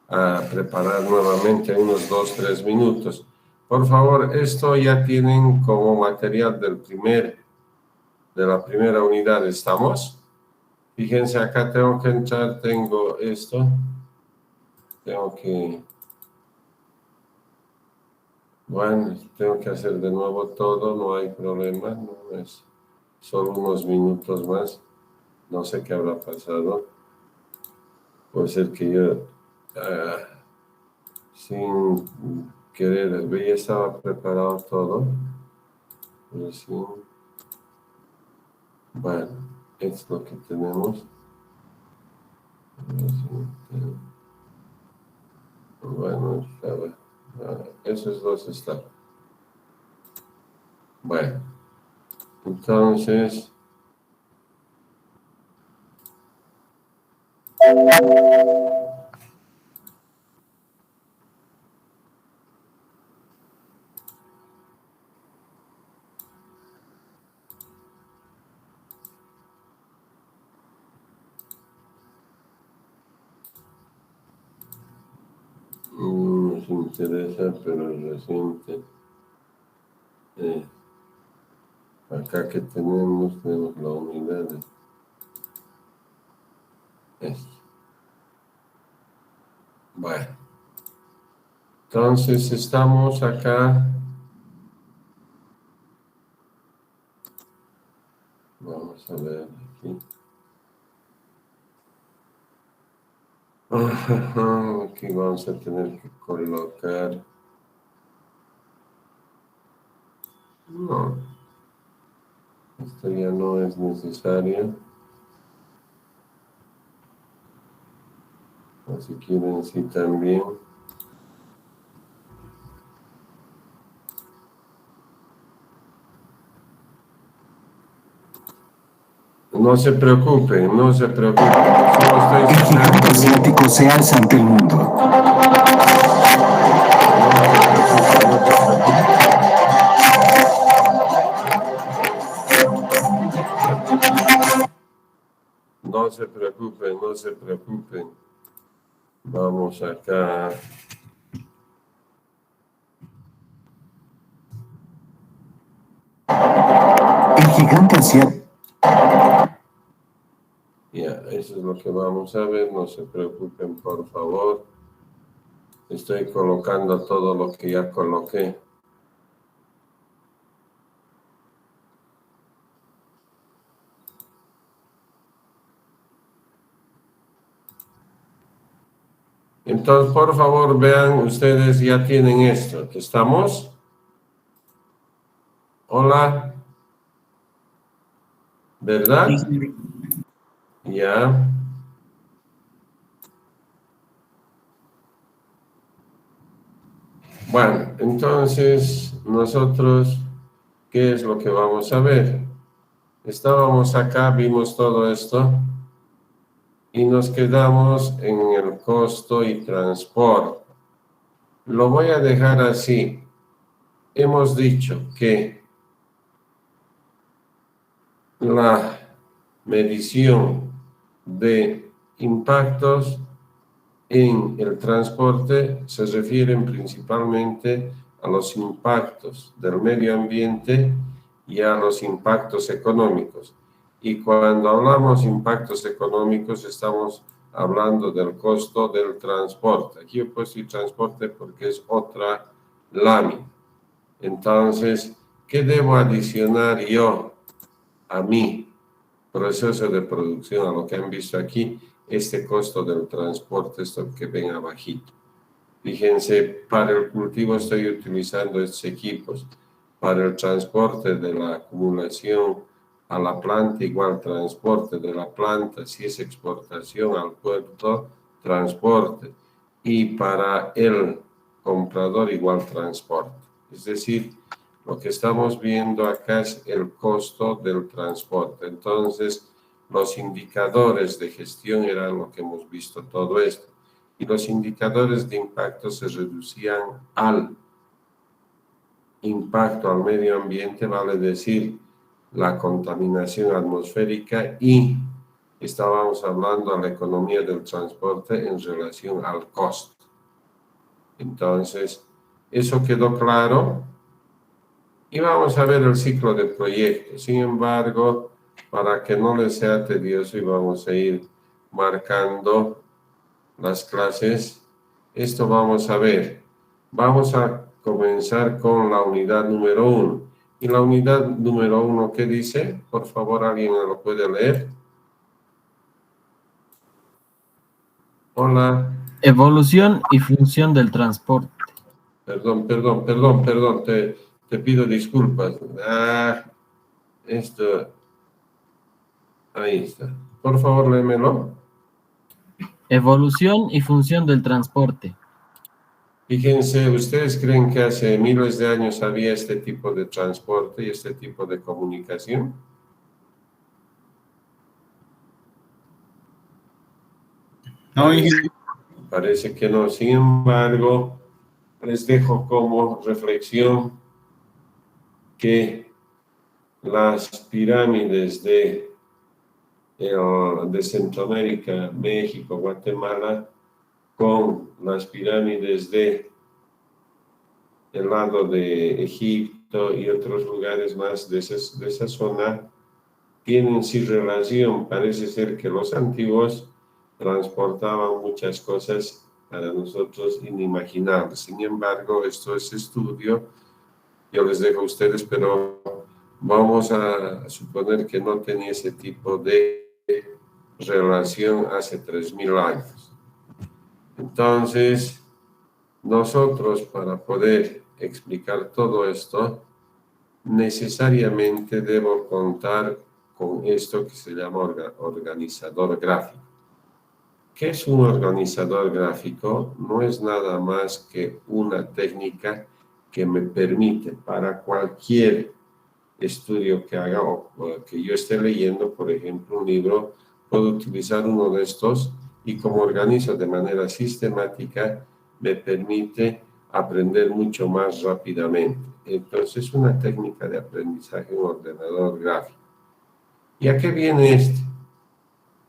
a preparar nuevamente unos 2-3 minutos. Por favor, esto ya tienen como material de la primera unidad, ¿estamos? Fíjense, acá tengo que entrar, tengo esto, tengo que, bueno, tengo que hacer de nuevo todo, no hay problema, no es solo unos minutos más, no sé qué habrá pasado, puede ser que yo, sin querer, ya estaba preparado todo, pero sí, bueno, es lo que tenemos. Bueno, esos dos están. Bueno, entonces, nos interesa, pero reciente. Acá que tenemos la unidad de esto. Bueno, entonces estamos acá. Vamos a ver aquí. Aquí vamos a tener que colocar. No, esto ya no es necesario. O si quieren, sí también. No se preocupen, no se preocupen. El gigante asiático se alza ante el mundo. No se preocupen, no se preocupen. Vamos acá. El gigante asiático. Ya, eso es lo que vamos a ver. No se preocupen, por favor. Estoy colocando todo lo que ya coloqué. Entonces, por favor, vean, ustedes ya tienen esto. ¿Estamos? Hola. ¿Verdad? Ya. Bueno, entonces, nosotros, ¿qué es lo que vamos a ver? Estábamos acá, vimos todo esto y nos quedamos en el costo y transporte. Lo voy a dejar así. Hemos dicho que la medición de impactos en el transporte se refieren principalmente a los impactos del medio ambiente y a los impactos económicos. Y cuando hablamos de impactos económicos estamos hablando del costo del transporte. Aquí he puesto el transporte porque es otra lámina. Entonces, ¿qué debo adicionar yo a mi proceso de producción, a lo que han visto aquí? Este costo del transporte, esto que ven abajito. Fíjense, para el cultivo estoy utilizando estos equipos. Para el transporte de la acumulación a la planta, igual transporte de la planta, si es exportación al puerto, transporte. Y para el comprador, igual transporte. Es decir, lo que estamos viendo acá es el costo del transporte. Entonces, los indicadores de gestión eran lo que hemos visto todo esto. Y los indicadores de impacto se reducían al impacto al medio ambiente, vale decir, la contaminación atmosférica y estábamos hablando de la economía del transporte en relación al costo. Entonces, eso quedó claro. Y vamos a ver el ciclo del proyecto. Sin embargo, para que no les sea tedioso y vamos a ir marcando las clases, esto vamos a ver. Vamos a comenzar con la unidad número 1. Y la unidad número 1, ¿qué dice? Por favor, ¿alguien me lo puede leer? Hola. Evolución y función del transporte. Perdón, te pido disculpas. Esto, ahí está. Por favor, léemelo. Evolución y función del transporte. Fíjense, ¿ustedes creen que hace miles de años había este tipo de transporte y este tipo de comunicación? No, Parece que no. Sin embargo, les dejo como reflexión que las pirámides de Centroamérica, México, Guatemala, con las pirámides del lado de Egipto y otros lugares más de esa zona, tienen sí relación. Parece ser que los antiguos transportaban muchas cosas para nosotros inimaginables. Sin embargo, esto es estudio, yo les dejo a ustedes, pero vamos a suponer que no tenía ese tipo de relación hace 3000 años. Entonces, nosotros para poder explicar todo esto, necesariamente debo contar con esto que se llama organizador gráfico. ¿Qué es un organizador gráfico? No es nada más que una técnica que me permite para cualquier estudio que haga o que yo esté leyendo, por ejemplo, un libro, puedo utilizar uno de estos y como organizo de manera sistemática, me permite aprender mucho más rápidamente. Entonces, es una técnica de aprendizaje en un ordenador gráfico. ¿Y a qué viene este?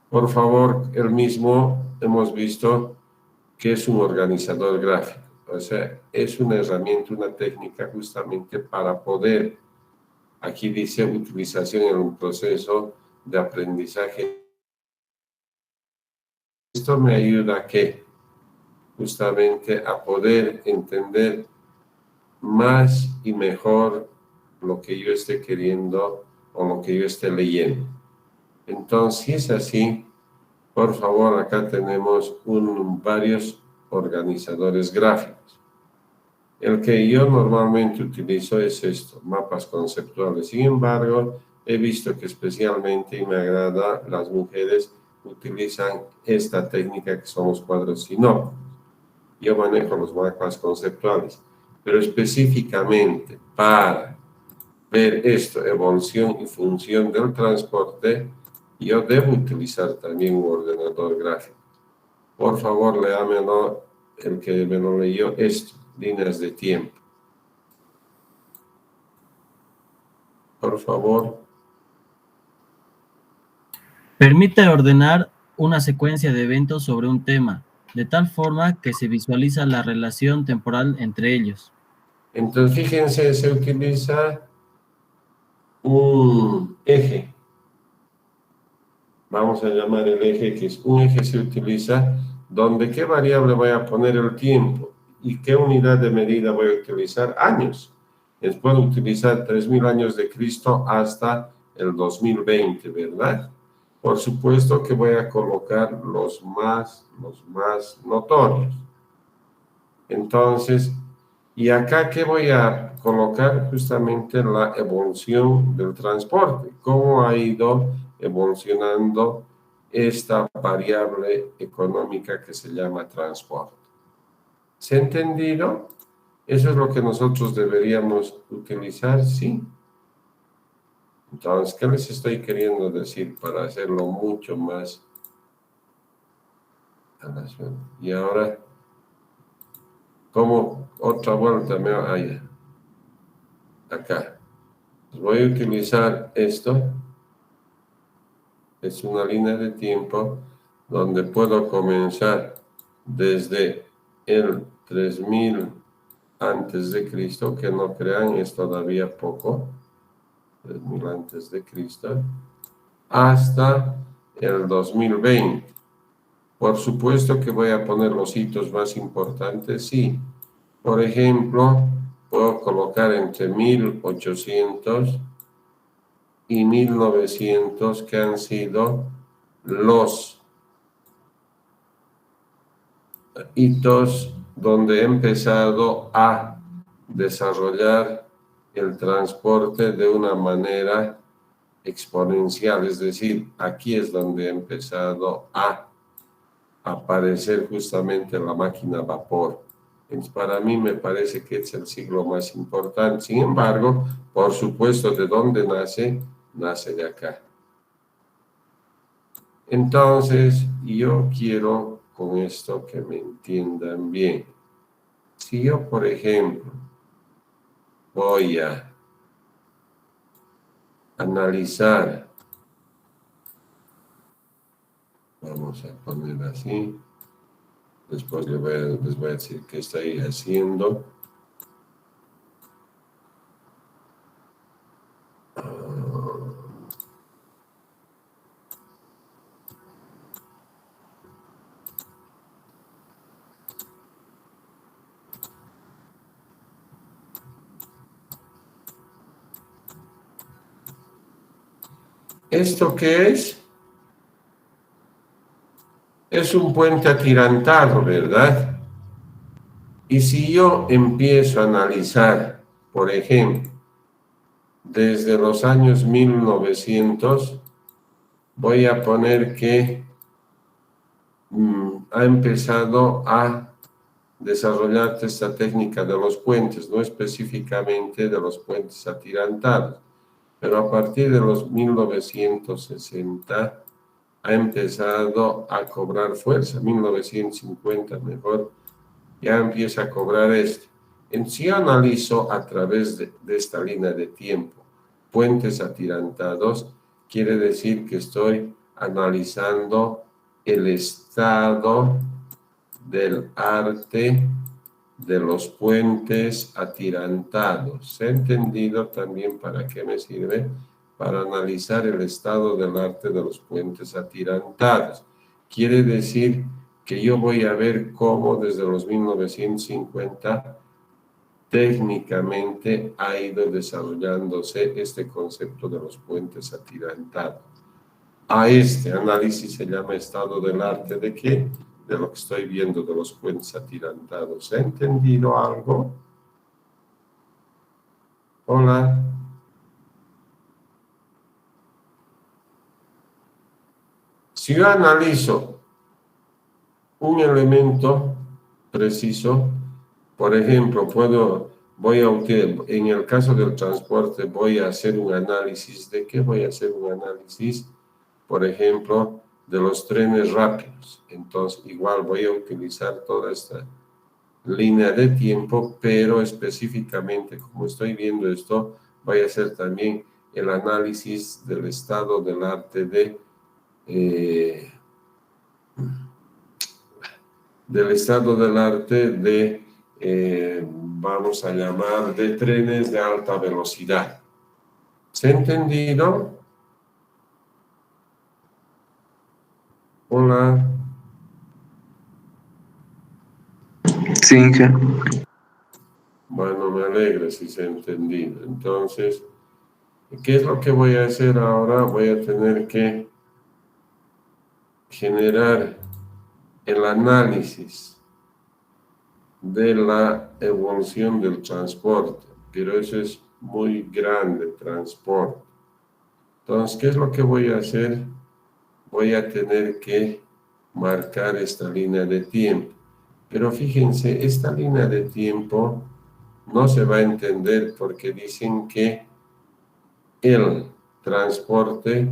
Por favor, el mismo hemos visto que es un organizador gráfico. O sea, es una herramienta, una técnica justamente para poder, aquí dice utilización en un proceso de aprendizaje. Esto me ayuda a que justamente a poder entender más y mejor lo que yo esté queriendo o lo que yo esté leyendo. Entonces, si es así, por favor, acá tenemos varios organizadores gráficos. El que yo normalmente utilizo es esto, mapas conceptuales. Sin embargo, he visto que especialmente, y me agrada, las mujeres utilizan esta técnica que son los cuadros sinópticos. Yo manejo los mapas conceptuales, pero específicamente para ver esto, evolución y función del transporte, yo debo utilizar también un ordenador gráfico. Por favor, léamelo, el que me lo leyó, esto, líneas de tiempo. Por favor. Permite ordenar una secuencia de eventos sobre un tema, de tal forma que se visualiza la relación temporal entre ellos. Entonces, fíjense, se utiliza un eje. Vamos a llamar el eje, que es un eje se utiliza donde qué variable voy a poner el tiempo y qué unidad de medida voy a utilizar, años. Puedo utilizar 3000 años de Cristo hasta el 2020, ¿verdad? Por supuesto que voy a colocar los más notorios. Entonces, y acá, ¿qué voy a colocar? Justamente la evolución del transporte. ¿Cómo ha ido evolucionando esta variable económica que se llama transporte? ¿Se ha entendido? Eso es lo que nosotros deberíamos utilizar, ¿sí? Entonces, ¿qué les estoy queriendo decir para hacerlo mucho más? Y ahora, como otra vuelta, acá. Voy a utilizar esto es una línea de tiempo donde puedo comenzar desde el 3000 antes de Cristo, que no crean, es todavía poco, 3000 antes de Cristo, hasta el 2020. Por supuesto que voy a poner los hitos más importantes, sí. Por ejemplo, puedo colocar entre 1800 y 1900, que han sido los hitos donde he empezado a desarrollar el transporte de una manera exponencial, es decir, aquí es donde he empezado a aparecer justamente la máquina a vapor. Entonces, para mí me parece que es el siglo más importante. Sin embargo, por supuesto, ¿de dónde nace? Nace de acá. Entonces, yo quiero con esto que me entiendan bien. Si yo, por ejemplo, voy a analizar, vamos a poner así, después les voy a decir qué estoy haciendo. ¿Esto qué es? Es un puente atirantado, ¿verdad? Y si yo empiezo a analizar, por ejemplo, desde los años 1900, voy a poner que ha empezado a desarrollarse esta técnica de los puentes, no específicamente de los puentes atirantados, pero a partir de los 1960 ha empezado a cobrar fuerza, 1950 mejor, ya empieza a cobrar esto. Si yo analizo a través de esta línea de tiempo puentes atirantados, quiere decir que estoy analizando el estado del arte de los puentes atirantados. ¿Se ha entendido también para qué me sirve? Para analizar el estado del arte de los puentes atirantados. Quiere decir que yo voy a ver cómo desde los 1950 técnicamente ha ido desarrollándose este concepto de los puentes atirantados. A este análisis se llama estado del arte ¿de qué? De lo que estoy viendo de los puentes atirantados. ¿Se ha entendido algo? Hola. Si yo analizo un elemento preciso, por ejemplo, en el caso del transporte, voy a hacer un análisis. ¿De qué voy a hacer un análisis? Por ejemplo, de los trenes rápidos. Entonces, igual voy a utilizar toda esta línea de tiempo, pero específicamente, como estoy viendo esto, voy a hacer también el análisis del estado del arte vamos a llamar, de trenes de alta velocidad. ¿Se ha entendido? Hola. Sí, Inge. Bueno, me alegra si se ha entendido. Entonces, ¿qué es lo que voy a hacer ahora? Voy a tener que generar el análisis de la evolución del transporte, pero eso es muy grande, transporte. Entonces, ¿qué es lo que voy a hacer? Voy a tener que marcar esta línea de tiempo. Pero fíjense, esta línea de tiempo no se va a entender porque dicen que el transporte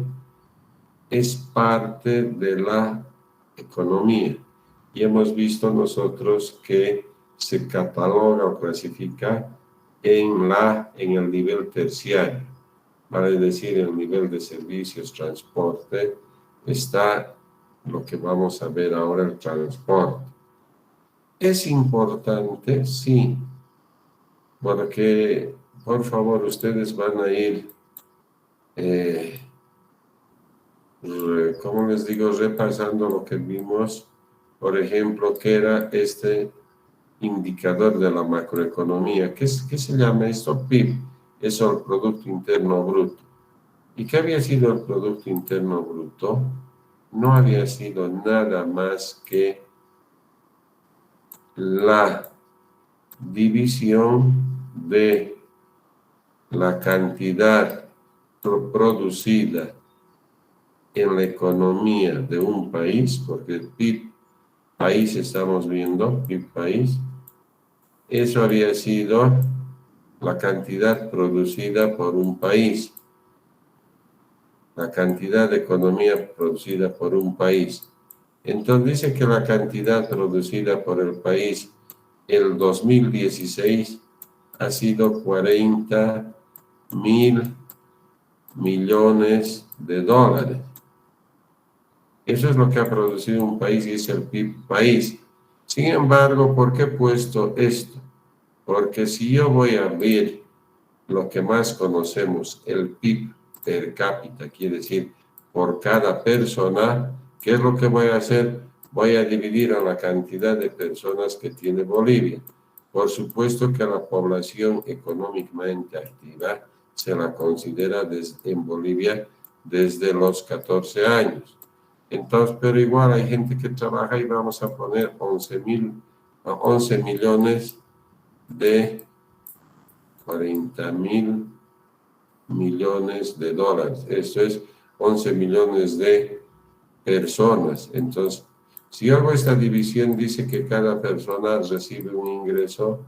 es parte de la economía. Y hemos visto nosotros que se cataloga o clasifica en el nivel terciario, vale decir, el nivel de servicios, transporte, está lo que vamos a ver ahora, el transporte. ¿Es importante? Sí, porque, por favor, ustedes van a ir, como les digo, repasando lo que vimos, por ejemplo, que era este indicador de la macroeconomía. ¿Qué se llama esto? PIB, eso el Producto Interno Bruto. ¿Y qué había sido el Producto Interno Bruto? No había sido nada más que la división de la cantidad producida en la economía de un país, porque el PIB país estamos viendo, PIB país, eso había sido la cantidad producida por un país, la cantidad de economía producida por un país. Entonces dice que la cantidad producida por el país el 2016 ha sido 40.000 millones de dólares. Eso es lo que ha producido un país y es el PIB país. Sin embargo, ¿por qué he puesto esto? Porque si yo voy a ver lo que más conocemos, el PIB per cápita, quiere decir por cada persona, ¿qué es lo que voy a hacer? Voy a dividir a la cantidad de personas que tiene Bolivia. Por supuesto que la población económicamente activa se la considera en Bolivia desde los 14 años. Entonces, pero igual hay gente que trabaja y vamos a poner 11 millones de 40.000 millones de dólares. Esto es 11 millones de personas. Entonces, si yo hago esta división, dice que cada persona recibe un ingreso,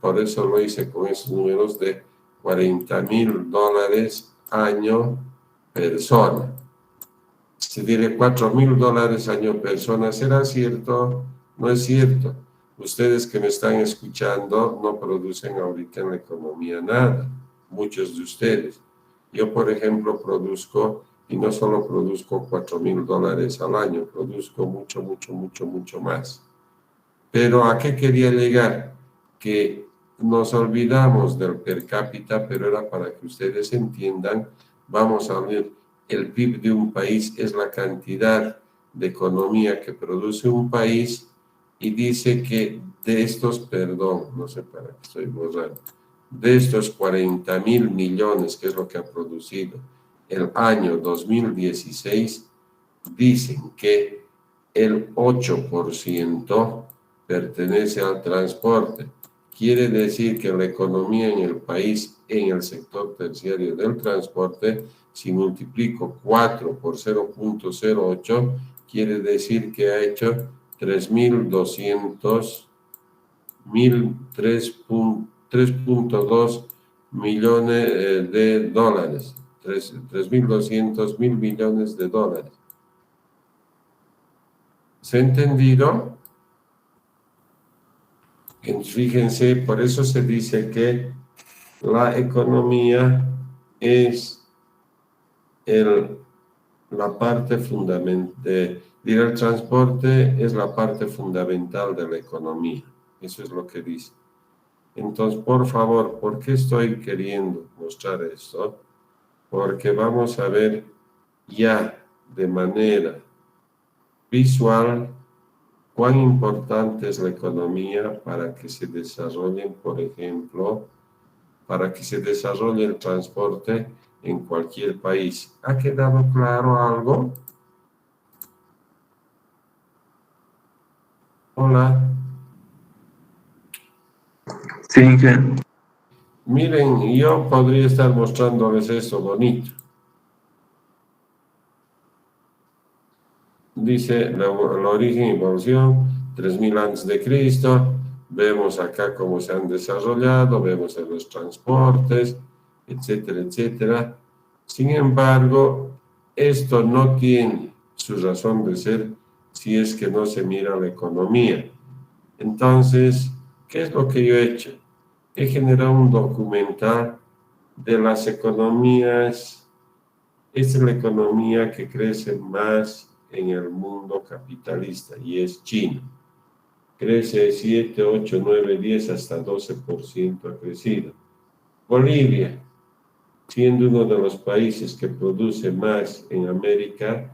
por eso lo hice con esos números de 40.000 dólares año persona. Si diré 4.000 dólares año persona, ¿será cierto? No es cierto. Ustedes que me están escuchando no producen ahorita en la economía nada, muchos de ustedes. Yo, por ejemplo, produzco, y no solo produzco 4.000 dólares al año, produzco mucho más. Pero ¿a qué quería llegar? Que nos olvidamos del per cápita, pero era para que ustedes entiendan, vamos a ver, el PIB de un país es la cantidad de economía que produce un país y dice que de estos, perdón, no sé para qué estoy borrando, de estos 40.000 millones, que es lo que ha producido el año 2016, dicen que el 8% pertenece al transporte. Quiere decir que la economía en el país, en el sector terciario del transporte, si multiplico 4 por 0.08, quiere decir que ha hecho 3.200 millones de dólares. 3.200 millones de dólares. ¿Se ha entendido? Fíjense, por eso se dice que la economía es la parte fundamental, el transporte es la parte fundamental de la economía. Eso es lo que dice. Entonces, por favor, ¿por qué estoy queriendo mostrar esto? Porque vamos a ver ya de manera visual cuán importante es la economía para que se desarrollen, por ejemplo, para que se desarrolle el transporte en cualquier país. ¿Ha quedado claro algo? Hola. Sí, Inge. Miren, yo podría estar mostrándoles eso bonito. Dice el origen y evolución, 3.000 antes de Cristo. Vemos acá cómo se han desarrollado, vemos en los transportes, etcétera, etcétera. Sin embargo, esto no tiene su razón de ser si es que no se mira la economía. Entonces, ¿qué es lo que yo he hecho? He generado un documental de las economías Esta es la economía que crece más en el mundo capitalista y es China. Crece 7, 8, 9, 10, hasta 12% ha crecido. Bolivia, siendo uno de los países que produce más en América,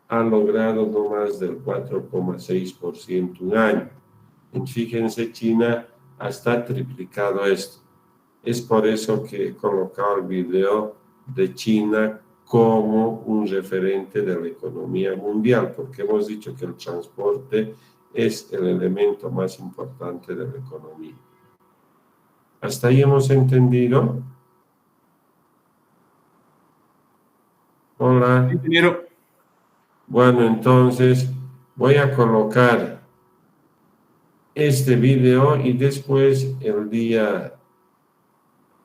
ha logrado no más del 4,6% un año. Y fíjense, China hasta triplicado esto. Es por eso que he colocado el video de China como un referente de la economía mundial, porque hemos dicho que el transporte es el elemento más importante de la economía. ¿Hasta ahí hemos entendido? Hola. Ingeniero. Bueno, entonces voy a colocar este video y después el día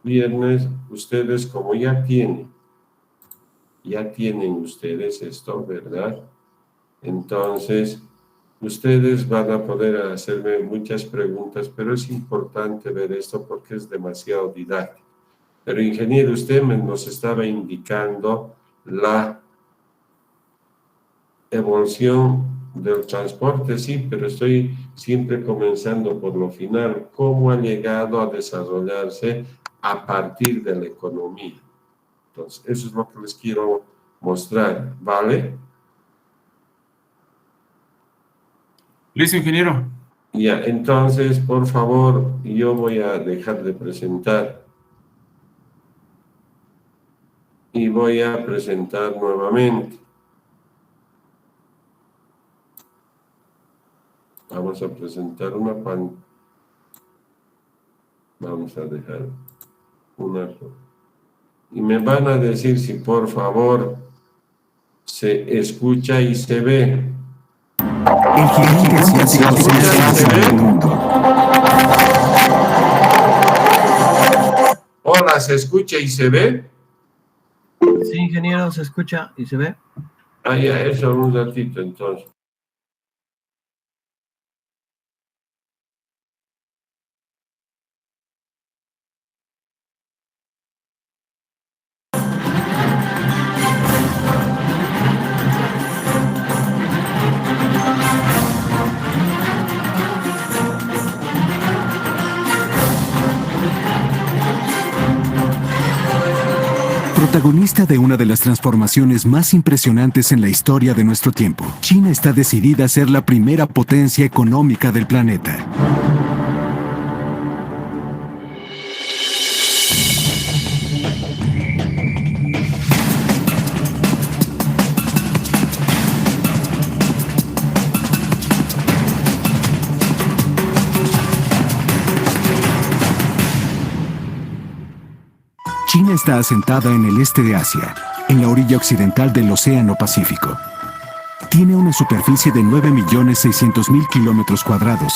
viernes ustedes, como ya tienen ustedes esto, ¿verdad? Entonces ustedes van a poder hacerme muchas preguntas, pero es importante ver esto porque es demasiado didáctico. Pero ingeniero, usted nos estaba indicando la evolución del transporte, sí, pero estoy siempre comenzando por lo final, cómo ha llegado a desarrollarse a partir de la economía. Entonces, eso es lo que les quiero mostrar, ¿vale? Listo, ingeniero. Ya, entonces, por favor, yo voy a dejar de presentar y voy a presentar nuevamente. Vamos a presentar una pantalla. Vamos a dejar una. Y me van a decir si por favor se escucha y se ve. El gigante asiático se alza ante el mundo. Hola, ¿se escucha y se ve? Sí, ingeniero, se escucha y se ve. Ah, ya, eso un ratito entonces. Protagonista de una de las transformaciones más impresionantes en la historia de nuestro tiempo, China está decidida a ser la primera potencia económica del planeta. China está asentada en el este de Asia, en la orilla occidental del Océano Pacífico. Tiene una superficie de 9.600.000 kilómetros cuadrados,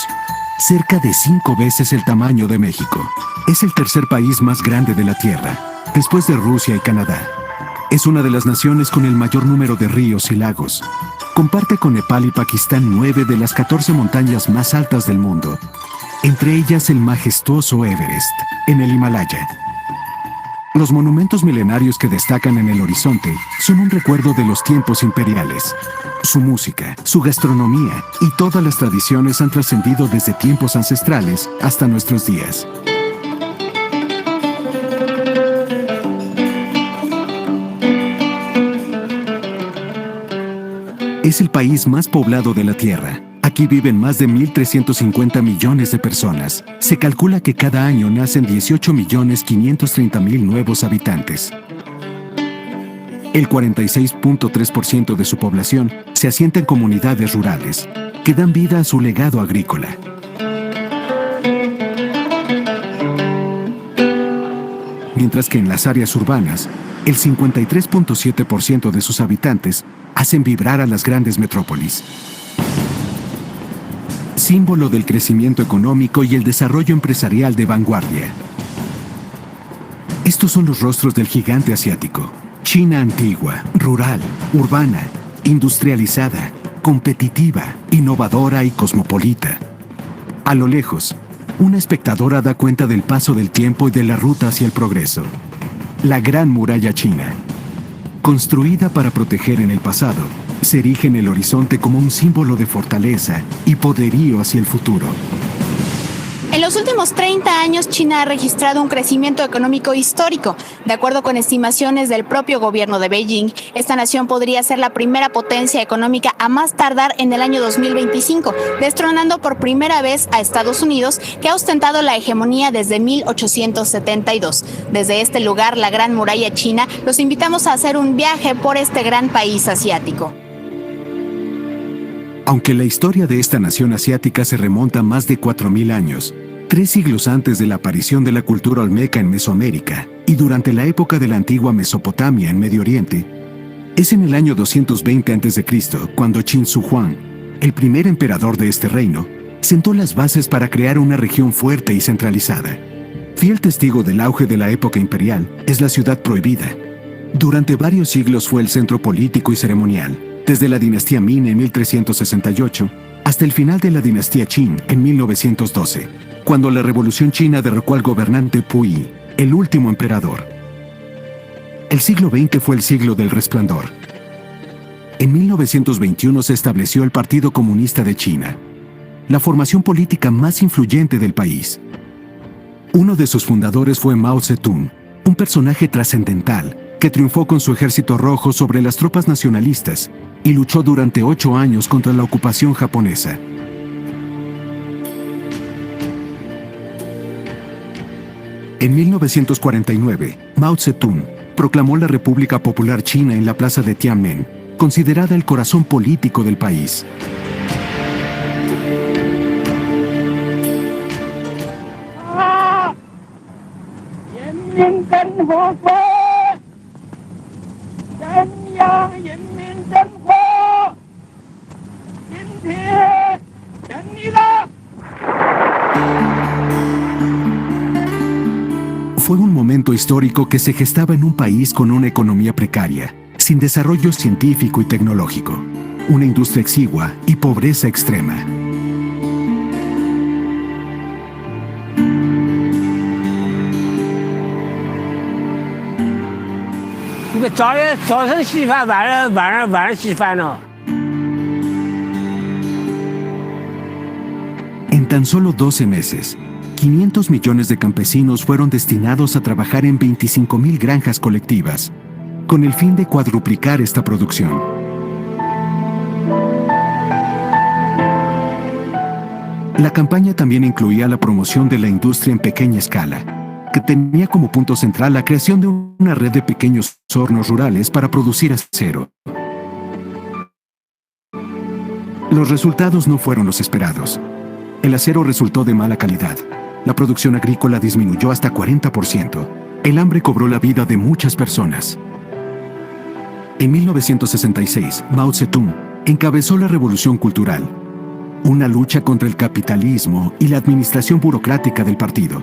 cerca de 5 veces el tamaño de México. Es el tercer país más grande de la Tierra, después de Rusia y Canadá. Es una de las naciones con el mayor número de ríos y lagos. Comparte con Nepal y Pakistán 9 de las 14 montañas más altas del mundo, entre ellas el majestuoso Everest, en el Himalaya. Los monumentos milenarios que destacan en el horizonte son un recuerdo de los tiempos imperiales. Su música, su gastronomía y todas las tradiciones han trascendido desde tiempos ancestrales hasta nuestros días. Es el país más poblado de la Tierra. Aquí viven más de 1.350 millones de personas. Se calcula que cada año nacen 18.530.000 nuevos habitantes. El 46.3% de su población se asienta en comunidades rurales, que dan vida a su legado agrícola. Mientras que en las áreas urbanas, el 53.7% de sus habitantes hacen vibrar a las grandes metrópolis. Símbolo del crecimiento económico y el desarrollo empresarial de vanguardia. Estos son los rostros del gigante asiático. China antigua, rural, urbana, industrializada, competitiva, innovadora y cosmopolita. A lo lejos, una espectadora da cuenta del paso del tiempo y de la ruta hacia el progreso. La Gran Muralla China. Construida para proteger en el pasado, se erige en el horizonte como un símbolo de fortaleza y poderío hacia el futuro. En los últimos 30 años, China ha registrado un crecimiento económico histórico. De acuerdo con estimaciones del propio gobierno de Beijing, esta nación podría ser la primera potencia económica a más tardar en el año 2025, destronando por primera vez a Estados Unidos, que ha ostentado la hegemonía desde 1872. Desde este lugar, la Gran Muralla China, los invitamos a hacer un viaje por este gran país asiático. Aunque la historia de esta nación asiática se remonta a más de 4.000 años, 3 siglos antes de la aparición de la cultura olmeca en Mesoamérica y durante la época de la antigua Mesopotamia en Medio Oriente, es en el año 220 a.C. cuando Qin Shi Huang, el primer emperador de este reino, sentó las bases para crear una región fuerte y centralizada. Fiel testigo del auge de la época imperial es la ciudad prohibida. Durante varios siglos fue el centro político y ceremonial, desde la dinastía Ming en 1368 hasta el final de la dinastía Qin en 1912, cuando la Revolución China derrocó al gobernante Puyi, el último emperador. El siglo XX fue el siglo del resplandor. En 1921 se estableció el Partido Comunista de China, la formación política más influyente del país. Uno de sus fundadores fue Mao Zedong, un personaje trascendental que triunfó con su ejército rojo sobre las tropas nacionalistas y luchó durante 8 años contra la ocupación japonesa. En 1949, Mao Zedong proclamó la República Popular China en la plaza de Tiananmen, considerada el corazón político del país. Fue un momento histórico que se gestaba en un país con una economía precaria, sin desarrollo científico y tecnológico, una industria exigua y pobreza extrema. En tan solo 12 meses, 500 millones de campesinos fueron destinados a trabajar en 25.000 granjas colectivas, con el fin de cuadruplicar esta producción. La campaña también incluía la promoción de la industria en pequeña escala, que tenía como punto central la creación de una red de pequeños hornos rurales para producir acero. Los resultados no fueron los esperados. El acero resultó de mala calidad. La producción agrícola disminuyó hasta 40%. El hambre cobró la vida de muchas personas. En 1966, Mao Zedong encabezó la Revolución Cultural, una lucha contra el capitalismo y la administración burocrática del partido.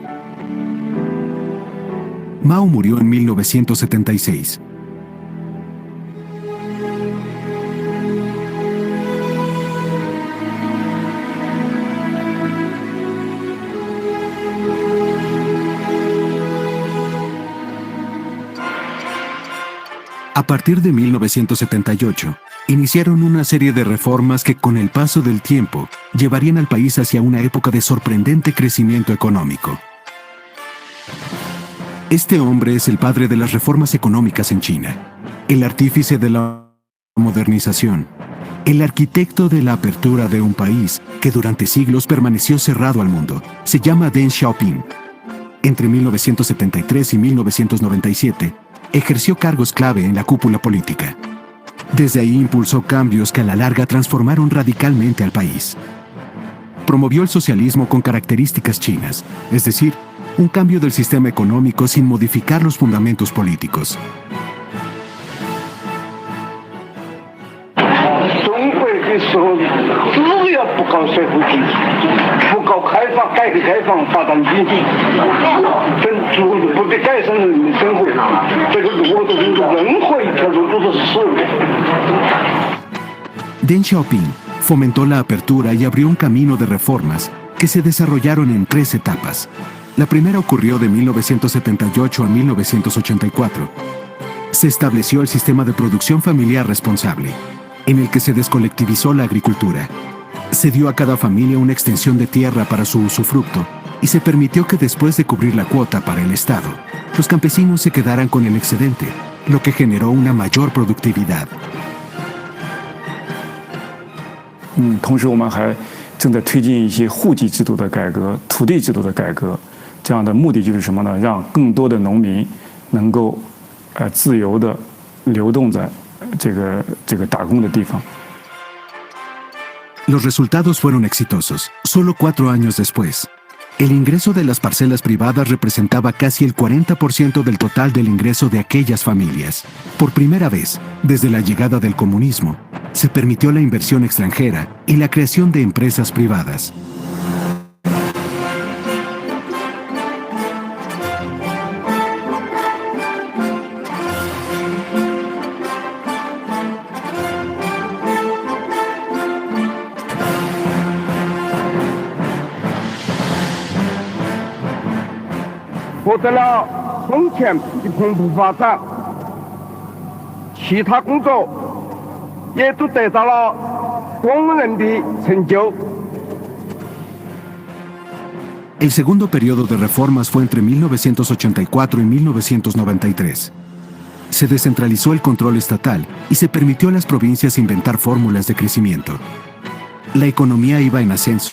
Mao murió en 1976. A partir de 1978, iniciaron una serie de reformas que con el paso del tiempo llevarían al país hacia una época de sorprendente crecimiento económico. Este hombre es el padre de las reformas económicas en China, el artífice de la modernización, el arquitecto de la apertura de un país que durante siglos permaneció cerrado al mundo. Se llama Deng Xiaoping. Entre 1973 y 1997, ejerció cargos clave en la cúpula política. Desde ahí impulsó cambios que a la larga transformaron radicalmente al país. Promovió el socialismo con características chinas, es decir, un cambio del sistema económico sin modificar los fundamentos políticos. Deng Xiaoping fomentó la apertura y abrió un camino de reformas que se desarrollaron en 3 etapas. La primera ocurrió de 1978 a 1984. Se estableció el sistema de producción familiar responsable, en el que se descolectivizó la agricultura. Se dio a cada familia una extensión de tierra para su usufructo y se permitió que después de cubrir la cuota para el Estado, los campesinos se quedaran con el excedente, lo que generó una mayor productividad. 同时我们还正在推进一些户籍制度的改革、土地制度的改革，这样的目的就是什么呢？让更多的农民能够自由地流动在这个打工的地方。 Los resultados fueron exitosos. Solo 4 años después, el ingreso de las parcelas privadas representaba casi el 40% del total del ingreso de aquellas familias. Por primera vez, desde la llegada del comunismo, se permitió la inversión extranjera y la creación de empresas privadas. El segundo periodo de reformas fue entre 1984 y 1993. Se descentralizó el control estatal y se permitió a las provincias inventar fórmulas de crecimiento. La economía iba en ascenso.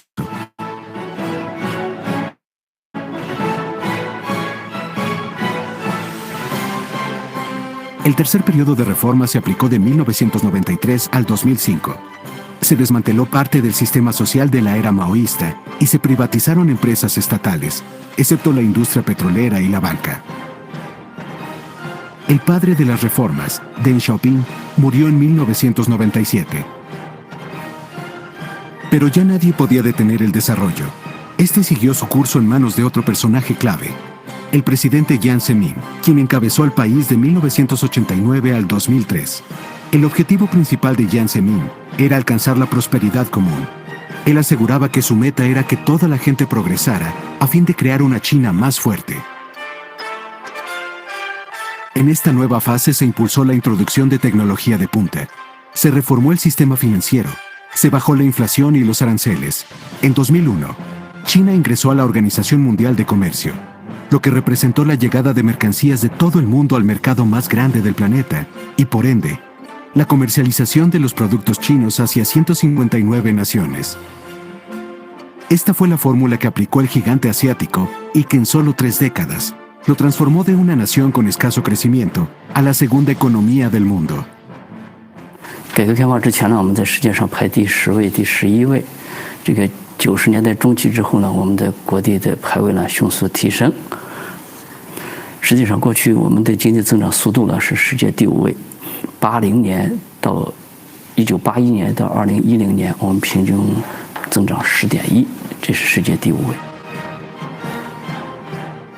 El tercer periodo de reforma se aplicó de 1993 al 2005. Se desmanteló parte del sistema social de la era maoísta y se privatizaron empresas estatales, excepto la industria petrolera y la banca. El padre de las reformas, Deng Xiaoping, murió en 1997. Pero ya nadie podía detener el desarrollo. Este siguió su curso en manos de otro personaje clave, el presidente Jiang Zemin, quien encabezó al país de 1989 al 2003. El objetivo principal de Jiang Zemin era alcanzar la prosperidad común. Él aseguraba que su meta era que toda la gente progresara a fin de crear una China más fuerte. En esta nueva fase se impulsó la introducción de tecnología de punta. Se reformó el sistema financiero. Se bajó la inflación y los aranceles. En 2001, China ingresó a la Organización Mundial de Comercio, lo que representó la llegada de mercancías de todo el mundo al mercado más grande del planeta y, por ende, la comercialización de los productos chinos hacia 159 naciones. Esta fue la fórmula que aplicó el gigante asiático y que en solo 3 décadas lo transformó de una nación con escaso crecimiento a la segunda economía del mundo. 改革开放之前呢，我们在世界上排第10位、第11位。这个90年代中期之后呢，我们的国地的排位呢迅速提升。实际上，过去我们的经济增长速度呢是世界第5位。80年到1981年到2010年，我们平均增长10.1%，这是世界第5位。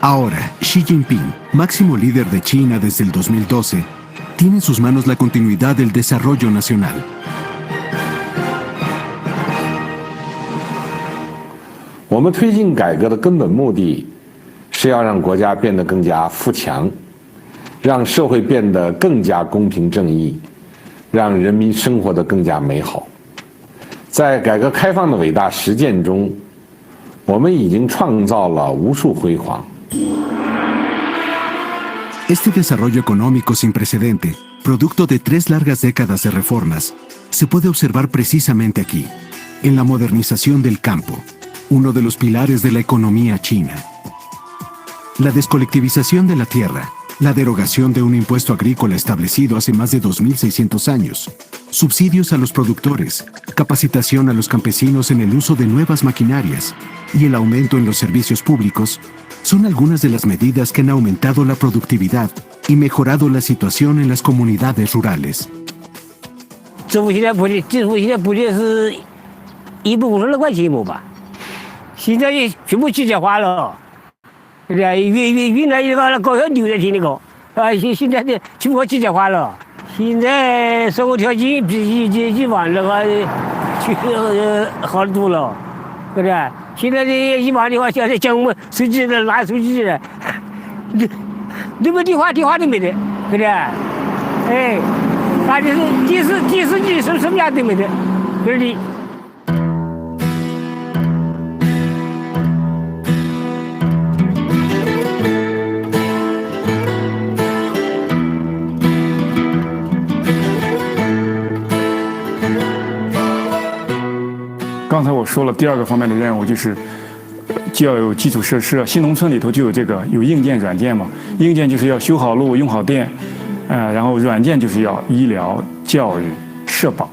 Ahora, Xi Jinping, máximo líder de China desde el 2012, tiene en sus manos la continuidad del desarrollo nacional. 我们推进改革的根本目的是要让国家变得更加富强，让社会变得更加公平正义，让人民生活得更加美好。在改革开放的伟大实践中，我们已经创造了无数辉煌。 Este desarrollo económico sin precedente, producto de 3 largas décadas de reformas, se puede observar precisamente aquí, en la modernización del campo, uno de los pilares de la economía china. La descolectivización de la tierra, la derogación de un impuesto agrícola establecido hace más de 2.600 años, subsidios a los productores, capacitación a los campesinos en el uso de nuevas maquinarias y el aumento en los servicios públicos son algunas de las medidas que han aumentado la productividad y mejorado la situación en las comunidades rurales. 政府现在补的是150块钱一亩吧，现在全部机械化了，对不对？原来一个高要牛的田那个，现在的全部机械化了。现在生活条件比以往那个好得多了，对不对？现在的以往的话，现在讲我们手机的拿手机的，那么电话都没得，对不对？哎，那就是几十几什么样都没得，这里。刚才我说了，第二个方面的任务就是就要有基础设施，新农村里头就有这个，有硬件、软件嘛。硬件就是要修好路、用好电，然后软件就是要医疗、教育、社保。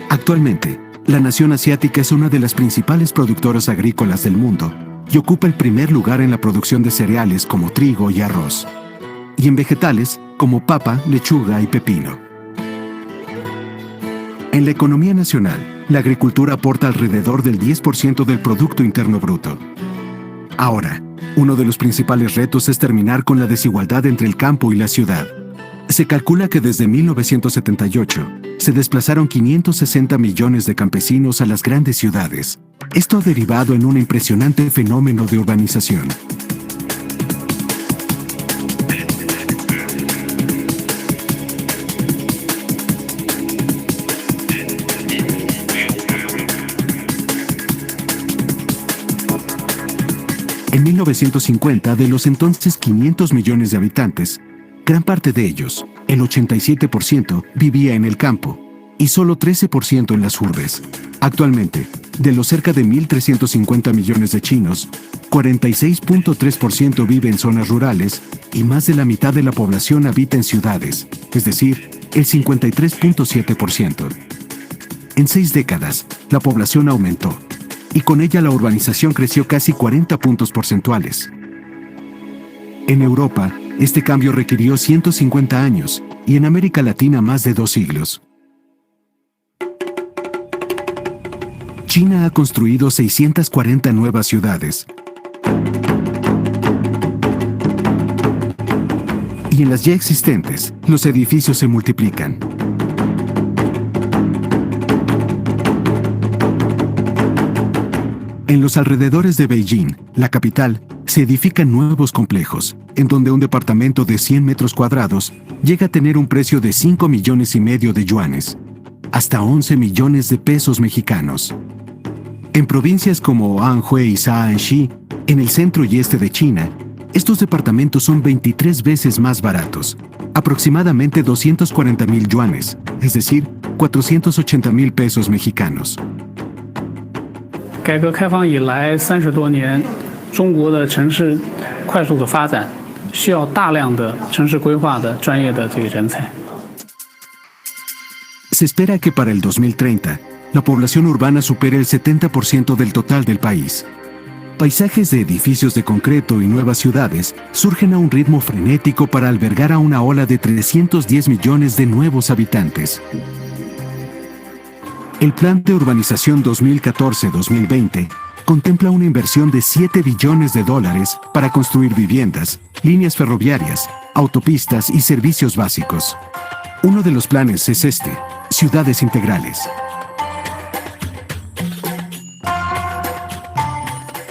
Actualmente, la nación asiática es una de las principales productoras agrícolas del mundo y ocupa el primer lugar en la producción de cereales como trigo y arroz, y en vegetales como papa, lechuga y pepino. En la economía nacional, la agricultura aporta alrededor del 10% del Producto Interno Bruto. Ahora, uno de los principales retos es terminar con la desigualdad entre el campo y la ciudad. Se calcula que desde 1978 se desplazaron 560 millones de campesinos a las grandes ciudades. Esto ha derivado en un impresionante fenómeno de urbanización. En 1950, de los entonces 500 millones de habitantes, gran parte de ellos, el 87%, vivía en el campo y solo 13% en las urbes. Actualmente, de los cerca de 1.350 millones de chinos, 46.3% vive en zonas rurales y más de la mitad de la población habita en ciudades, es decir, el 53.7%. En 6 décadas, la población aumentó y con ella la urbanización creció casi 40 puntos porcentuales. En Europa, este cambio requirió 150 años y en América Latina más de 2 siglos. China ha construido 640 nuevas ciudades. Y en las ya existentes, los edificios se multiplican. En los alrededores de Beijing, la capital, se edifican nuevos complejos, en donde un departamento de 100 metros cuadrados llega a tener un precio de 5,5 millones de yuanes, hasta 11 millones de pesos mexicanos. En provincias como Anhui y Shaanxi, en el centro y este de China, estos departamentos son 23 veces más baratos, aproximadamente 240,000 yuanes, es decir, 480,000 pesos mexicanos. 改革开放以来30多年，中国的城市快速的发展，需要大量的城市规划的专业的这个人才。Se espera que para el 2030, la población urbana supere el 70% del total del país. Paisajes de edificios de concreto y nuevas ciudades surgen a un ritmo frenético para albergar a una ola de 310 millones de nuevos habitantes. El Plan de Urbanización 2014-2020 contempla una inversión de $7 billones para construir viviendas, líneas ferroviarias, autopistas y servicios básicos. Uno de los planes es este, Ciudades Integrales.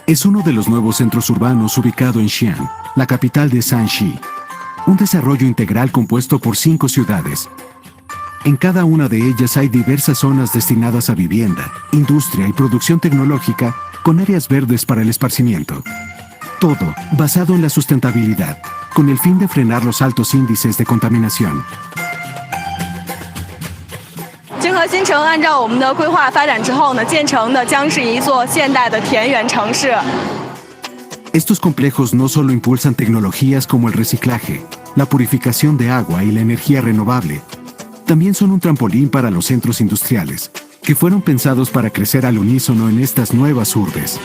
Es uno de los nuevos centros urbanos ubicado en Xi'an, la capital de Shanxi. Un desarrollo integral compuesto por 5 ciudades. En cada una de ellas hay diversas zonas destinadas a vivienda, industria y producción tecnológica con áreas verdes para el esparcimiento. Todo basado en la sustentabilidad, con el fin de frenar los altos índices de contaminación. 金河新城按照我们的规划发展之后呢，建成的将是一座现代的田园城市。 Estos complejos no solo impulsan tecnologías como el reciclaje, la purificación de agua y la energía renovable, también son un trampolín para los centros industriales, que fueron pensados para crecer al unísono en estas nuevas urbes.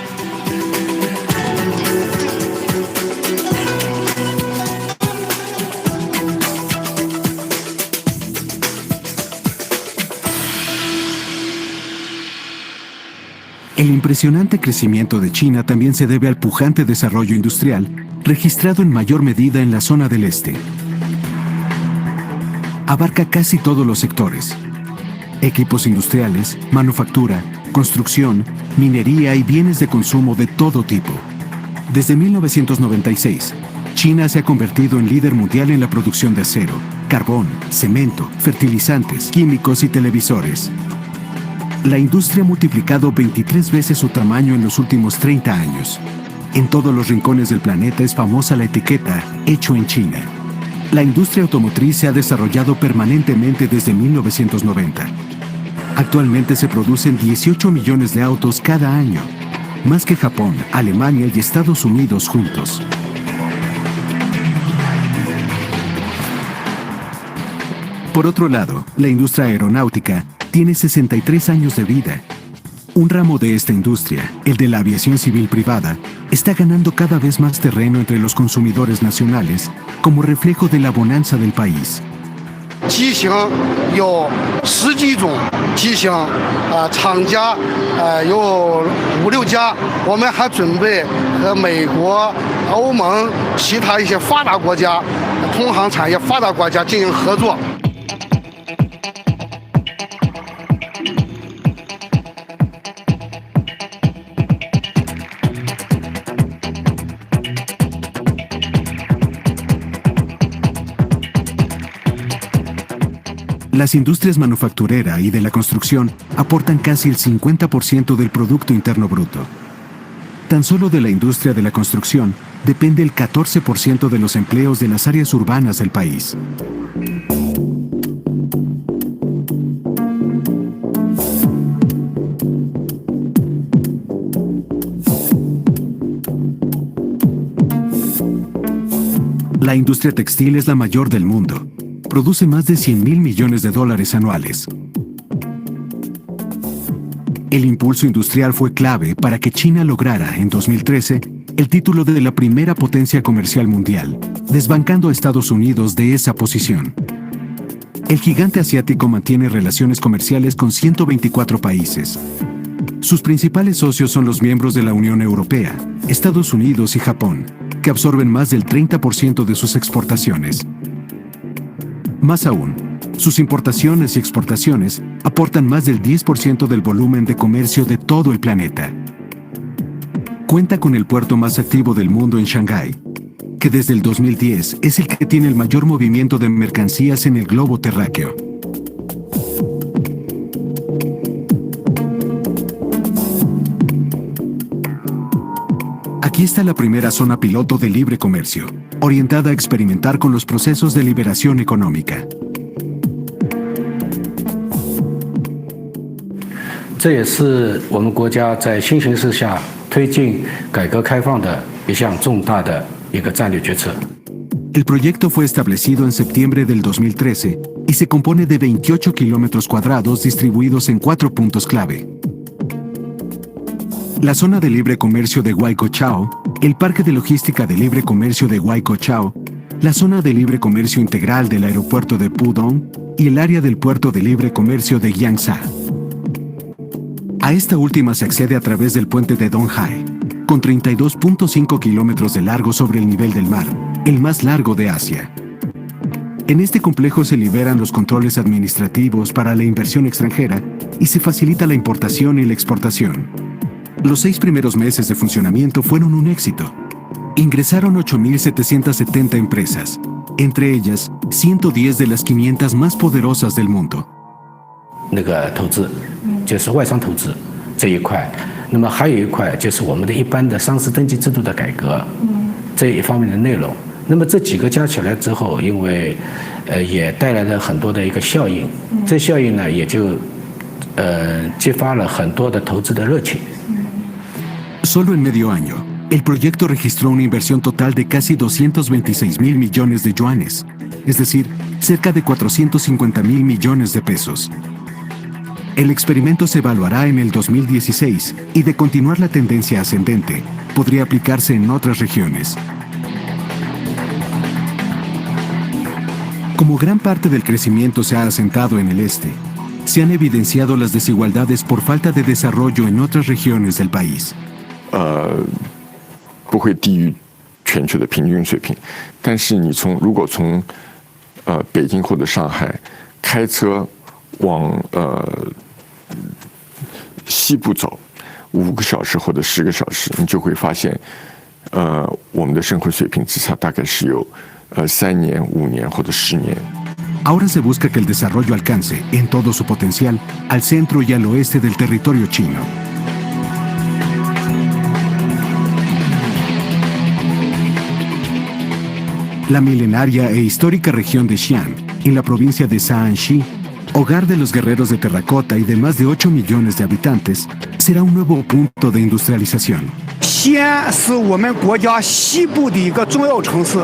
El impresionante crecimiento de China también se debe al pujante desarrollo industrial, registrado en mayor medida en la zona del este. Abarca casi todos los sectores: equipos industriales, manufactura, construcción, minería y bienes de consumo de todo tipo. Desde 1996, China se ha convertido en líder mundial en la producción de acero, carbón, cemento, fertilizantes, químicos y televisores. La industria ha multiplicado 23 veces su tamaño en los últimos 30 años. En todos los rincones del planeta es famosa la etiqueta "Hecho en China". La industria automotriz se ha desarrollado permanentemente desde 1990. Actualmente se producen 18 millones de autos cada año, más que Japón, Alemania y Estados Unidos juntos. Por otro lado, la industria aeronáutica tiene 63 años de vida. Un ramo de esta industria, el de la aviación civil privada, está ganando cada vez más terreno entre los consumidores nacionales como reflejo de la bonanza del país. 机型有10几种机型，厂家有5、6家，我们还准备和美国、欧盟其他一些发达国家、同行产业发达国家进行合作。 Las industrias manufacturera y de la construcción aportan casi el 50% del Producto Interno Bruto. Tan solo de la industria de la construcción depende el 14% de los empleos de las áreas urbanas del país. La industria textil es la mayor del mundo. Produce más de $100,000 millones anuales. El impulso industrial fue clave para que China lograra, en 2013, el título de la primera potencia comercial mundial, desbancando a Estados Unidos de esa posición. El gigante asiático mantiene relaciones comerciales con 124 países. Sus principales socios son los miembros de la Unión Europea, Estados Unidos y Japón, que absorben más del 30% de sus exportaciones. Más aún, sus importaciones y exportaciones aportan más del 10% del volumen de comercio de todo el planeta. Cuenta con el puerto más activo del mundo en Shanghái, que desde el 2010 es el que tiene el mayor movimiento de mercancías en el globo terráqueo. Aquí está la primera zona piloto de libre comercio, orientada a experimentar con los procesos de liberación económica. 这也是我们国家在新形势下推进改革开放的一项重大的一个战略决策。 El proyecto fue establecido en septiembre del 2013 y se compone de 28 kilómetros cuadrados distribuidos en 4 puntos clave. La zona de libre comercio de Huaycochao, el parque de logística de libre comercio de Huaycochao, la zona de libre comercio integral del aeropuerto de Pudong y el área del puerto de libre comercio de Yangsha. A esta última se accede a través del puente de Donghai, con 32.5 kilómetros de largo sobre el nivel del mar, el más largo de Asia. En este complejo se liberan los controles administrativos para la inversión extranjera y se facilita la importación y la exportación. Los 6 primeros meses de funcionamiento fueron un éxito. Ingresaron 8.770 empresas, entre ellas 110 de las 500 más poderosas del mundo. 那个投资就是外商投资这一块，那么还有一块就是我们的一般的上市登记制度的改革这一方面的内容。那么这几个加起来之后，因为也带来了很多的一个效应，这效应呢也就激发了很多的投资的热情。 Solo en medio año, el proyecto registró una inversión total de casi 226,000 millones de yuanes, es decir, cerca de 450,000 millones de pesos. El experimento se evaluará en el 2016 y de continuar la tendencia ascendente, podría aplicarse en otras regiones. Como gran parte del crecimiento se ha asentado en el este, se han evidenciado las desigualdades por falta de desarrollo en otras regiones del país. 不会低于全球的平均水平，但是你如果从北京或者上海开车往西部走5个小时或者10个小时，你就会发现，我们的生活水平之差大概是有3年、5年或者10年。Ahora se busca que el desarrollo alcance, en todo su potencial, al centro y al oeste del territorio chino. La milenaria e histórica región de Xi'an, en la provincia de Shaanxi, hogar de los guerreros de terracota y de más de 8 millones de habitantes, será un nuevo punto de industrialización. 西安是我们国家西部的一个重要城市，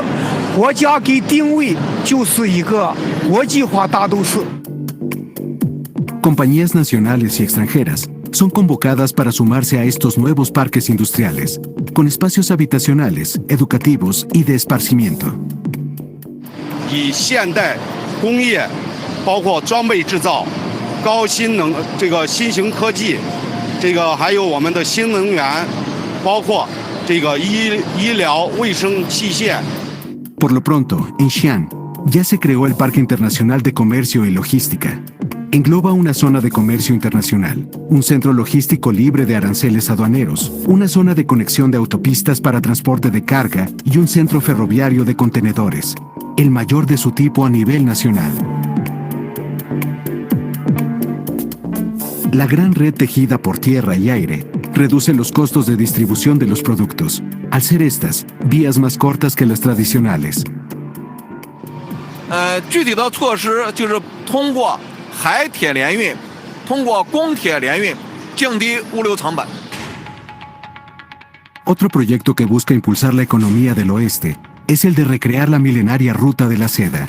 国家给定位就是一个国际化大都市。 Compañías nacionales y extranjeras son convocadas para sumarse a estos nuevos parques industriales, con espacios habitacionales, educativos y de esparcimiento. 以现代工业，包括装备制造、高新型科技，还有我们的新能源，包括医疗卫生器械。 Por lo pronto, en Xi'an ya se creó el Parque Internacional de Comercio y Logística. Engloba una zona de comercio internacional, un centro logístico libre de aranceles aduaneros, una zona de conexión de autopistas para transporte de carga y un centro ferroviario de contenedores, el mayor de su tipo a nivel nacional. La gran red tejida por tierra y aire reduce los costos de distribución de los productos, al ser estas vías más cortas que las tradicionales. 具体的措施就是通过 海铁联运，通过公铁联运，降低物流成本。 Otro proyecto que busca impulsar la economía del oeste es el de recrear la milenaria Ruta de la Seda.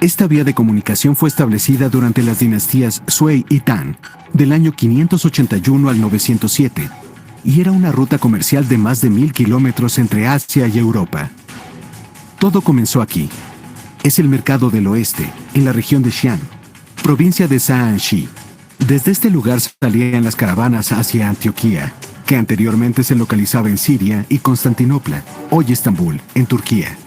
Esta vía de comunicación fue establecida durante las dinastías Sui y Tang, del año 581 al 907, y era una ruta comercial de más de 1000 kilómetros entre Asia y Europa. Todo comenzó aquí. Es el mercado del oeste, en la región de Xi'an, provincia de Shaanxi. Desde este lugar salían las caravanas hacia Antioquía, que anteriormente se localizaba en Siria y Constantinopla, hoy Estambul, en Turquía.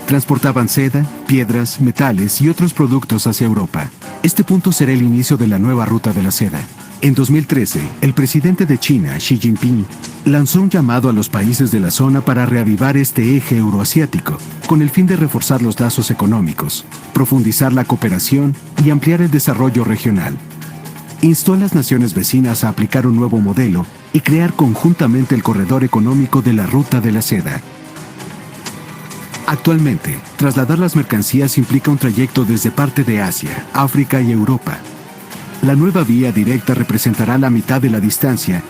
Transportaban seda, piedras, metales y otros productos hacia Europa. Este punto será el inicio de la nueva Ruta de la Seda. En 2013, el presidente de China, Xi Jinping, lanzó un llamado a los países de la zona para reavivar este eje euroasiático, con el fin de reforzar los lazos económicos, profundizar la cooperación y ampliar el desarrollo regional. Instó a las naciones vecinas a aplicar un nuevo modelo y crear conjuntamente el corredor económico de la Ruta de la Seda. Actualmente, trasladar las mercancías implica un trayecto desde parte de Asia, África y Europa. La nueva vía directa representará la mitad de la distancia.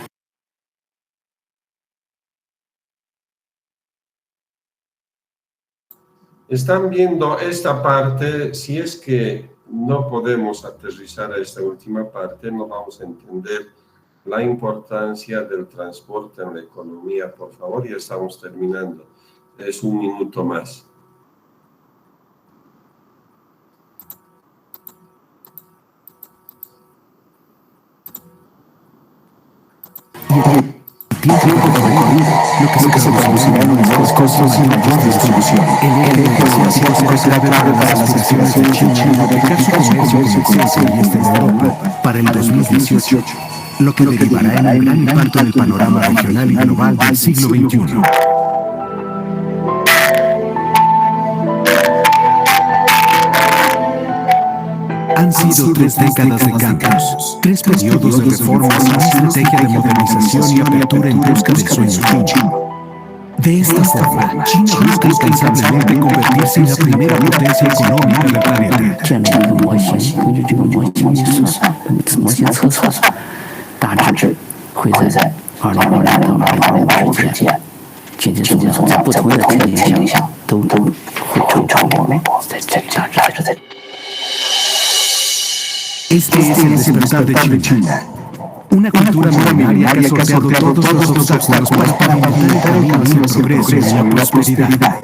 Están viendo esta parte. Si es que no podemos aterrizar a esta última parte, no vamos a entender la importancia del transporte en la economía. Por favor, ya estamos terminando. Es un minuto más. Lo que se traducirá los costos y la distribución. El eje asiático es clave para las aspiraciones de China de aplicar su comercio con Asia y este de Europa para el 2018, lo que derivará en un gran impacto en el panorama regional y global del siglo XXI. Han sido 3 décadas de cambios, 3 periodos de reformas y una estrategia de modernización y apertura en busca del sueño chino. De esta forma, China busca incansablemente convertirse en la primera potencia económica del planeta. 这样的一个模型，根据这个模型计算，模型测算，大致会在2020到2025之间，经济增长在不同的条件下都会超过美国，在这大致在。 Este es el despertar de China. Una cultura milenaria que ha sorteado todos los obstáculos para pavimentar el camino hacia el progreso y la prosperidad.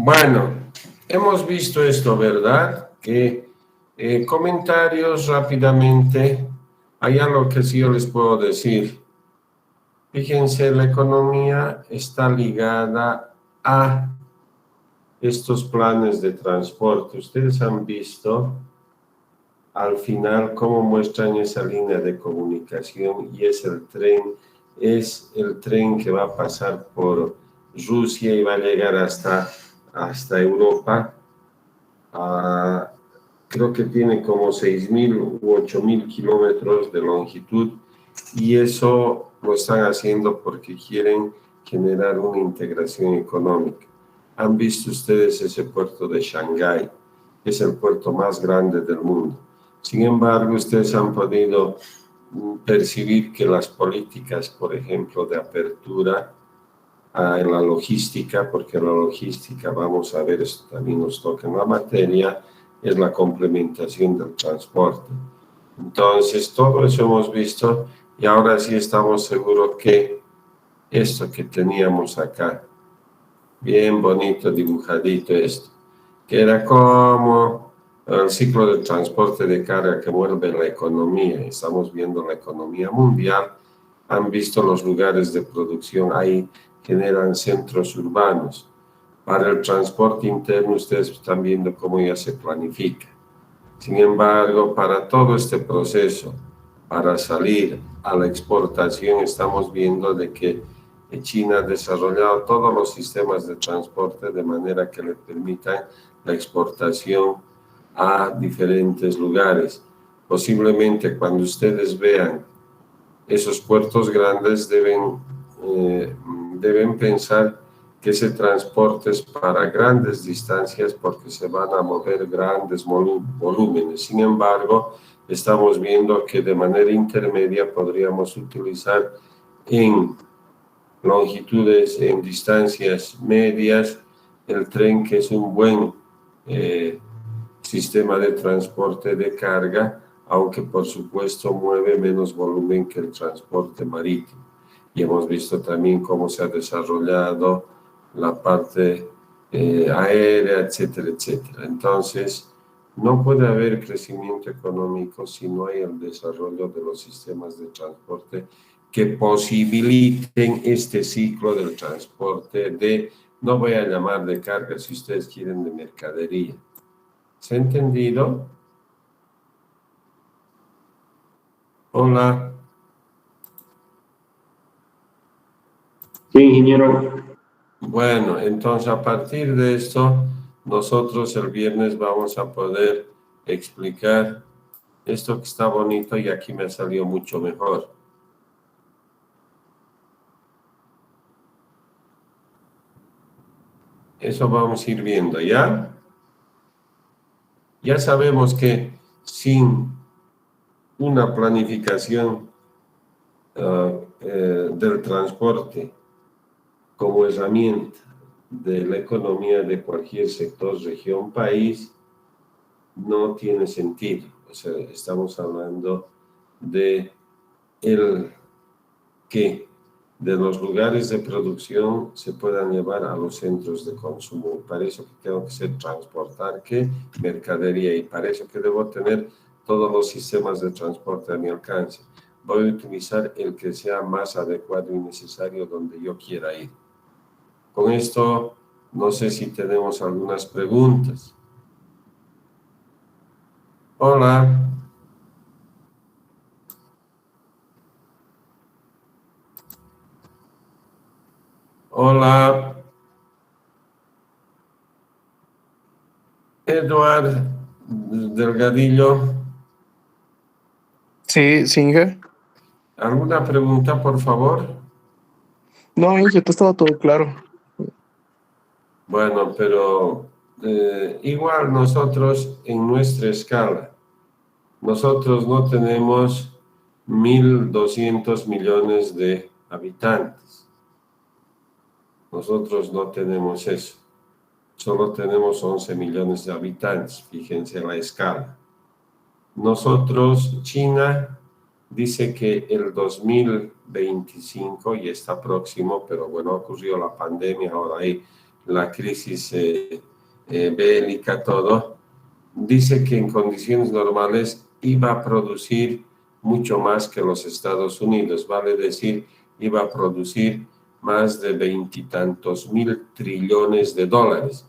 Bueno, hemos visto esto, ¿verdad? Que comentarios rápidamente. Hay algo que sí yo les puedo decir. Fíjense, la economía está ligada a estos planes de transporte. Ustedes han visto al final cómo muestran esa línea de comunicación y es el tren que va a pasar por Rusia y va a llegar hasta Europa. Creo que tiene como 6.000 u 8.000 kilómetros de longitud y eso lo están haciendo porque quieren generar una integración económica. ¿Han visto ustedes ese puerto de Shanghái? Es el puerto más grande del mundo. Sin embargo, ustedes han podido percibir que las políticas, por ejemplo, de apertura en la logística, porque la logística, vamos a ver, esto también nos toca en la materia, es la complementación del transporte. Entonces, todo eso hemos visto y ahora sí estamos seguros que esto que teníamos acá, bien bonito, dibujadito esto, que era como el ciclo del transporte de carga que mueve la economía. Estamos viendo la economía mundial, han visto los lugares de producción, ahí generan centros urbanos. Para el transporte interno ustedes están viendo cómo ya se planifica. Sin embargo, para todo este proceso, para salir a la exportación, estamos viendo de que China ha desarrollado todos los sistemas de transporte de manera que le permitan la exportación a diferentes lugares. Posiblemente cuando ustedes vean esos puertos grandes deben pensar que ese transporte es para grandes distancias porque se van a mover grandes volúmenes. Sin embargo, estamos viendo que de manera intermedia podríamos utilizar en longitudes, en distancias medias, el tren, que es un buen sistema de transporte de carga, aunque por supuesto mueve menos volumen que el transporte marítimo. Y hemos visto también cómo se ha desarrollado la parte aérea, etcétera, etcétera. Entonces, no puede haber crecimiento económico si no hay el desarrollo de los sistemas de transporte que posibiliten este ciclo del transporte de, no voy a llamar de carga, si ustedes quieren, de mercadería. ¿Se ha entendido? Hola. Sí, ingeniero. Bueno, entonces a partir de esto, nosotros el viernes vamos a poder explicar esto que está bonito y aquí me salió mucho mejor. Eso vamos a ir viendo, ¿ya? Ya sabemos que sin una planificación del transporte como herramienta de la economía de cualquier sector, región, país, no tiene sentido. O sea, estamos hablando de que de los lugares de producción se puedan llevar a los centros de consumo. Para eso que tengo que ser transportar, ¿qué? Mercadería, y para eso que debo tener todos los sistemas de transporte a mi alcance. Voy a utilizar el que sea más adecuado y necesario donde yo quiera ir. Con esto, no sé si tenemos algunas preguntas. Hola. Hola. Eduard Delgadillo. Sí, Inge. ¿Alguna pregunta, por favor? No, Inge, te estaba todo claro. Bueno, pero igual nosotros en nuestra escala, nosotros no tenemos 1.200 millones de habitantes. Nosotros no tenemos eso. Solo tenemos 11 millones de habitantes, fíjense la escala. Nosotros, China, dice que el 2025 ya está próximo, pero bueno, ocurrió la pandemia, ahora hay la crisis bélica, todo, dice que en condiciones normales iba a producir mucho más que los Estados Unidos, vale decir, iba a producir más de 20 y tantos mil trillones de dólares.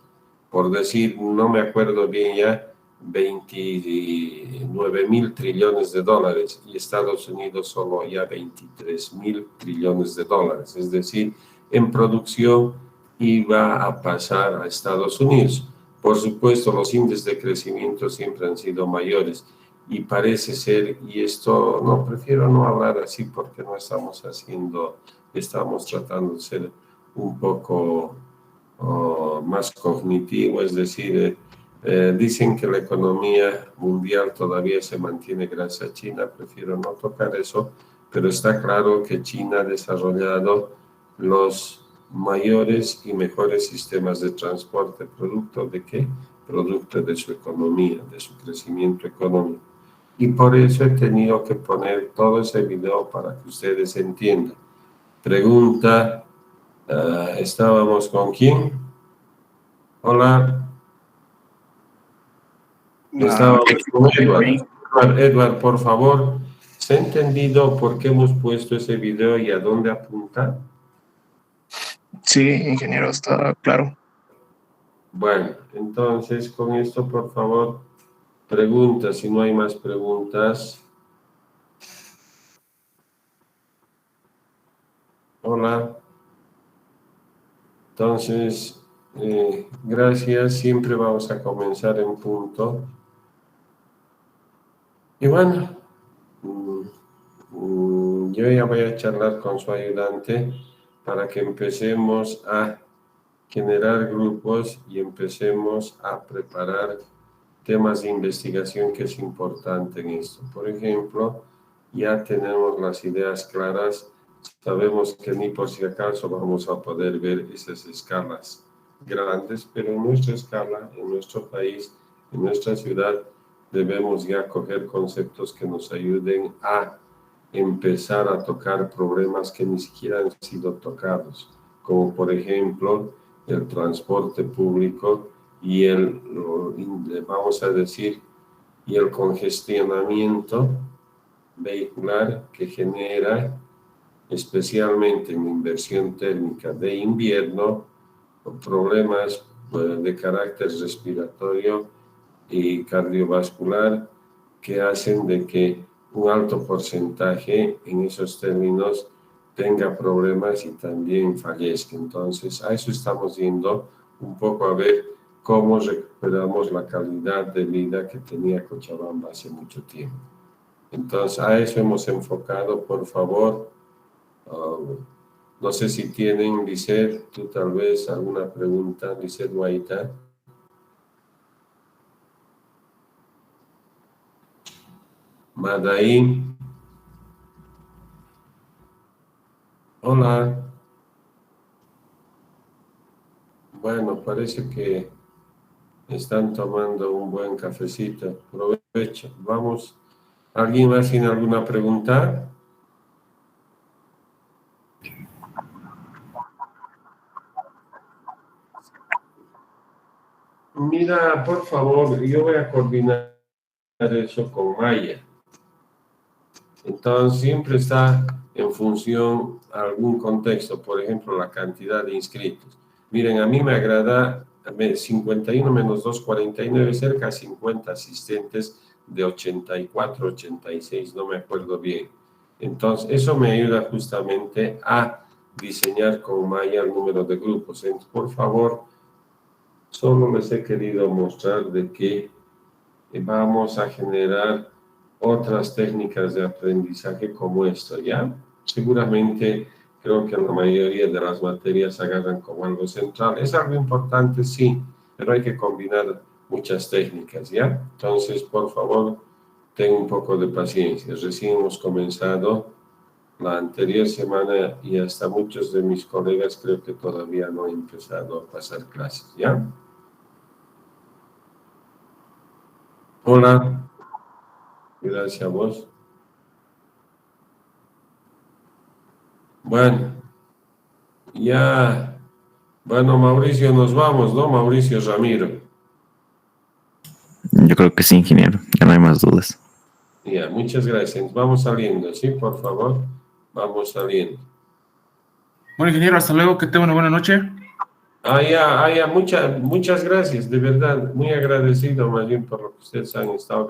Por decir, no me acuerdo bien ya, 29.000 trillones de dólares y Estados Unidos solo ya 23.000 trillones de dólares. Es decir, en producción iba a pasar a Estados Unidos. Por supuesto, los índices de crecimiento siempre han sido mayores y parece ser, y esto no, prefiero no hablar así porque no estamos estamos tratando de ser un poco más cognitivo, es decir, dicen que la economía mundial todavía se mantiene gracias a China, prefiero no tocar eso, pero está claro que China ha desarrollado los mayores y mejores sistemas de transporte. ¿Producto de qué? Producto de su economía, de su crecimiento económico. Y por eso he tenido que poner todo ese video para que ustedes entiendan. Pregunta, ¿estábamos con quién? Hola. Estábamos con Edward. Edward, por favor, ¿se ha entendido por qué hemos puesto ese video y a dónde apunta? Sí, ingeniero, está claro. Bueno, entonces con esto, por favor, preguntas, si no hay más preguntas. Hola. Entonces, gracias, siempre vamos a comenzar en punto. Y bueno, yo ya voy a charlar con su ayudante para que empecemos a generar grupos y empecemos a preparar temas de investigación que es importante en esto. Por ejemplo, ya tenemos las ideas claras, sabemos que ni por si acaso vamos a poder ver esas escalas grandes, pero en nuestra escala, en nuestro país, en nuestra ciudad, debemos ya coger conceptos que nos ayuden a empezar a tocar problemas que ni siquiera han sido tocados, como por ejemplo el transporte público y vamos a decir, y el congestionamiento vehicular que genera, especialmente en inversión térmica de invierno, problemas de carácter respiratorio y cardiovascular que hacen de que un alto porcentaje en esos términos tenga problemas y también fallezca. Entonces, a eso estamos yendo un poco a ver cómo recuperamos la calidad de vida que tenía Cochabamba hace mucho tiempo. Entonces, a eso hemos enfocado, por favor. No sé si tienen, Lisset, tú tal vez alguna pregunta, Lisset Guaita. Madaín. Hola. Bueno, parece que están tomando un buen cafecito. Provecho. Vamos. ¿Alguien más tiene alguna pregunta? Mira, por favor, yo voy a coordinar eso con Maya. Entonces, siempre está en función a algún contexto, por ejemplo, la cantidad de inscritos. Miren, a mí me agrada 51 menos 2, 49, cerca de 50 asistentes de 84, 86, no me acuerdo bien. Entonces, eso me ayuda justamente a diseñar con Maya el número de grupos. Entonces, por favor, solo les he querido mostrar de que vamos a generar otras técnicas de aprendizaje como esto, ¿ya? Seguramente creo que la mayoría de las materias agarran como algo central. ¿Es algo importante? Sí, pero hay que combinar muchas técnicas, ¿ya? Entonces, por favor, ten un poco de paciencia. Recién hemos comenzado la anterior semana y hasta muchos de mis colegas creo que todavía no han empezado a pasar clases, ¿ya? Hola. Gracias a vos. Bueno, ya Bueno, Mauricio, nos vamos, ¿no? Mauricio Ramiro. Yo creo que sí, ingeniero. Ya no hay más dudas. Ya, muchas gracias. Vamos saliendo, ¿sí? Por favor, vamos saliendo. Bueno, ingeniero, hasta luego. Que tenga una buena noche. Muchas gracias, de verdad. Muy agradecido más bien por lo que ustedes han estado.